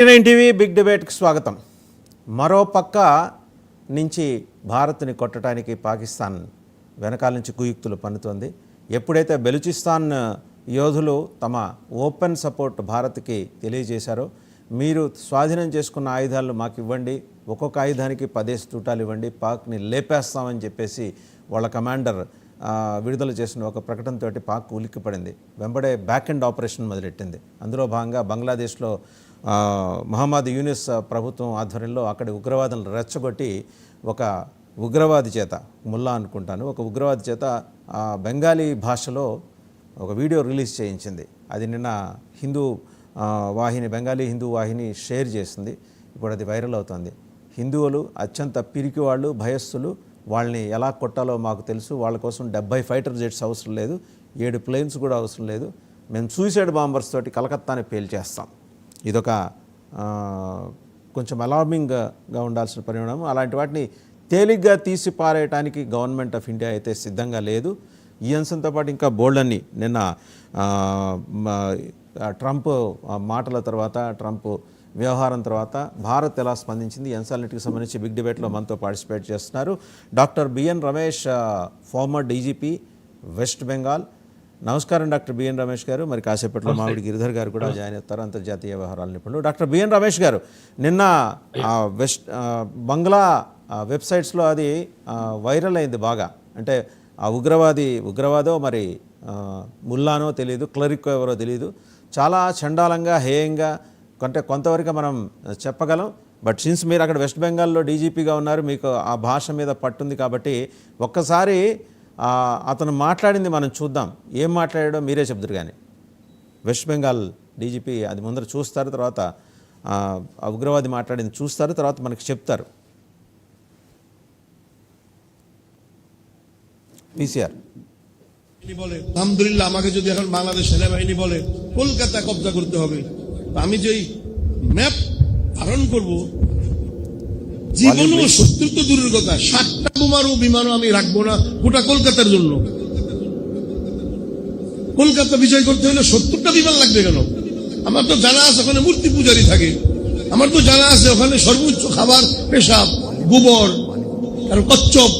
TV big డిబేట్కి స్వాగతం. మరో పక్క నుంచి భారత్ని కొట్టడానికి పాకిస్తాన్ వెనకాల నుంచి కుయుక్తులు పన్నుతోంది. ఎప్పుడైతే బెలూచిస్తాన్ యోధులు తమ ఓపెన్ సపోర్ట్ భారత్కి తెలియజేశారో, మీరు స్వాధీనం చేసుకున్న ఆయుధాలు మాకు ఇవ్వండి, ఒక్కొక్క ఆయుధానికి 10 తూటాలు ఇవ్వండి, పాక్ని లేపేస్తామని చెప్పేసి వాళ్ళ కమాండర్ విడుదల చేసిన ఒక ప్రకటనతోటి పాక్ ఉలిక్కిపడింది. వెంబడే బ్యాక్ ఎండ్ ఆపరేషన్ మొదలెట్టింది. అందులో భాగంగా బంగ్లాదేశ్లో మహమ్మద్ యూనిస్ ప్రభుత్వం ఆధ్వర్యంలో అక్కడి ఉగ్రవాదులను రెచ్చగొట్టి ఒక ఉగ్రవాది చేత, ముల్లా అనుకుంటాను, ఒక ఉగ్రవాది చేత బెంగాలీ భాషలో ఒక వీడియో రిలీజ్ చేయించింది. అది నిన్న హిందూ వాహిని, బెంగాలీ హిందూ వాహిని షేర్ చేసింది. ఇప్పుడు అది వైరల్ అవుతుంది. హిందువులు అత్యంత పిరికి వాళ్ళు, భయస్థులు, వాళ్ళని ఎలా కొట్టాలో మాకు తెలుసు, వాళ్ళ కోసం 70 ఫైటర్ జెట్స్ అవసరం లేదు, 7 ప్లేన్స్ కూడా అవసరం లేదు, మేము సూసైడ్ బాంబర్స్ తోటి కలకత్తాని పేల్చేస్తాం. ఇదొక కొంచెం అలార్మింగ్గా ఉండాల్సిన పరిణామం. అలాంటి వాటిని తేలిగ్గా తీసి పారేయటానికి గవర్నమెంట్ ఆఫ్ ఇండియా అయితే సిద్ధంగా లేదు. ఈ అంశంతో పాటు ఇంకా బోల్డన్ని నిన్న ట్రంప్ మాటల తర్వాత, ట్రంప్ వ్యవహారం తర్వాత భారత్ ఎలా స్పందించింది, ఈ అంశాలన్నిటికి సంబంధించి బిగ్ డిబేట్లో మనతో పార్టిసిపేట్ చేస్తున్నారు doctor BN Ramesh, former DGP West Bengal. నమస్కారం డాక్టర్ బిఎన్ రమేష్ గారు. మరి కాసేపట్లో మామిడి గిరిధర్ గారు కూడా జాయిన్ అవుతారు, అంతర్జాతీయ వ్యవహారాల నిపుణులు. డాక్టర్ బిఎన్ రమేష్ గారు, నిన్న బంగ్లా వెబ్సైట్స్లో అది వైరల్ అయింది బాగా. అంటే ఆ ఉగ్రవాదో మరి ముల్లానో తెలియదు, క్లరికో ఎవరో తెలియదు, చాలా చండాలంగా, హేయంగా, అంటే కొంతవరకు మనం చెప్పగలం. బట్ సిన్స్ మీరు అక్కడ వెస్ట్ బెంగాల్లో డీజీపీగా ఉన్నారు, మీకు ఆ భాష మీద పట్టుంది కాబట్టి ఒక్కసారి అతను మాట్లాడింది మనం చూద్దాం. ఏం మాట్లాడాడో మీరే చెప్తారు. కానీ వెస్ట్ బెంగాల్ డీజీపీ అది ముందర చూస్తారు, తర్వాత ఆ ఉగ్రవాది మాట్లాడింది చూస్తారు, తర్వాత మనకి చెప్తారు. পিসিআর বলে আলহামদুলিল্লাহ, আমাকে যদি এখন বাংলাদেশ সেনাবাহিনী বলে কলকাতা কব্জা করতে হবে, আমি যেই ম্যাপ ধারণ করব, জীবনও শত্রু তো দূরের কথা, 7টা বোমারও বিমানও আমি রাখবো না গোটা কলকাতার জন্য। কলকাতা বিজয় করতে হলে 70টা বিমান লাগবে কেন? আমার তো জানা আছে ওখানে মূর্তি পূজারী থাকে, আমার তো জানা আছে ওখানে সর্বোচ্চ খাবার পেশাব, গোবর আর কচ্ছপ।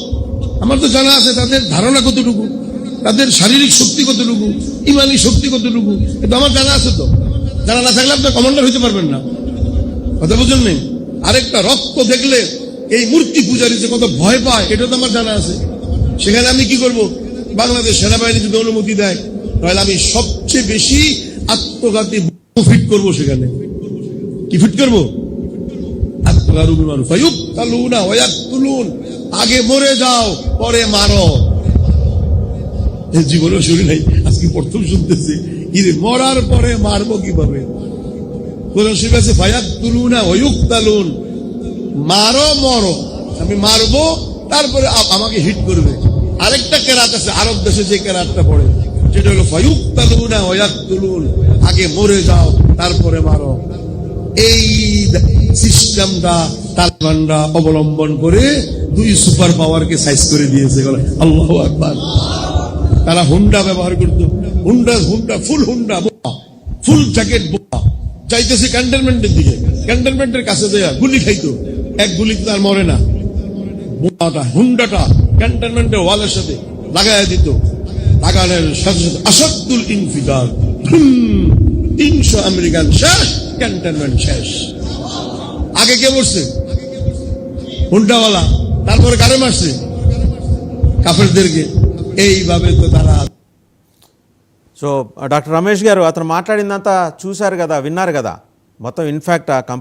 আমার তো জানা আছে তাদের ধারণা কতটুকু, তাদের শারীরিক শক্তি কতটুকু, ইমানি শক্তি কতটুকু, এটা আমার জানা আছে। তো জানা না থাকলে আপনার কমান্ডার হইতে পারবেন না, কথা বুঝলেন নেই? আরেকটা রক্ত দেখলে এই মূর্তি পূজারী যে কত ভয় পায়, এটা তো আমার জানা আছে। সেখানে আমি কি করব? বাংলাদেশ সেনাবাহিনী যদি অনুমতি দেয়, তাহলে আমি সবচেয়ে বেশি আত্মঘাতী ফিট করব। সেখানে কি ফিট করব? আত্মঘাতী বিমান। ফায়ুকতালুনা ওয়ায়াকতুলুন, আগে মরে যাও পরে মারো। জীবনে শুনি নাই, আজকে প্রথম শুনতেছি। মরার পরে মারবো কিভাবে? কোরআন শরীফে আছে ফায়াকতুলুনা ওয়ায়ুকতালুন, মারো মরো, আমি মারবো তারপরে আমাকে হিট করবে। আরেকটা কেরাত আছে আরব দেশে, যে কেরাতটা পড়ে সেটা হলো ফায়ুকতালুনা ওয়ায়াকতুলুন, আগে মরে যাও তারপরে মারো। এই সিস্টেমটা তালেবানরা অবলম্বন করে 2 সুপার পাওয়ারকে সাইজ করে দিয়েছে। আল্লাহু আকবার। তারা হুন্ডা ব্যবহার করতো, হুন্ডা ফুল জ্যাকেট বোমা, চাইতেছে ক্যান্টনমেন্টের দিকে, ক্যান্টনমেন্টের কাছে দেয়া গুলি খাইতো, এক গুলিতে তার মরে না। বোমাটা, হুন্ডাটা ক্যান্টনমেন্টের ওয়ালের সাথে লাগাইয়া দিত, লাগানোর সাথে সাথে আসাদুল ইনফিদার, 300 আমেরিকান শেষ, ক্যান্টনমেন্ট শেষ। আগে কে মরছে? হুন্ডাওয়ালা। তারপরে কারে মারছে? কাফেরদেরকে। এইভাবে তো তারা। సో డాక్టర్ రమేష్ గారు, అతను మాట్లాడిందంతా చూశారు కదా, విన్నారు కదా మొత్తం. ఇన్ఫ్యాక్ట్ ఆ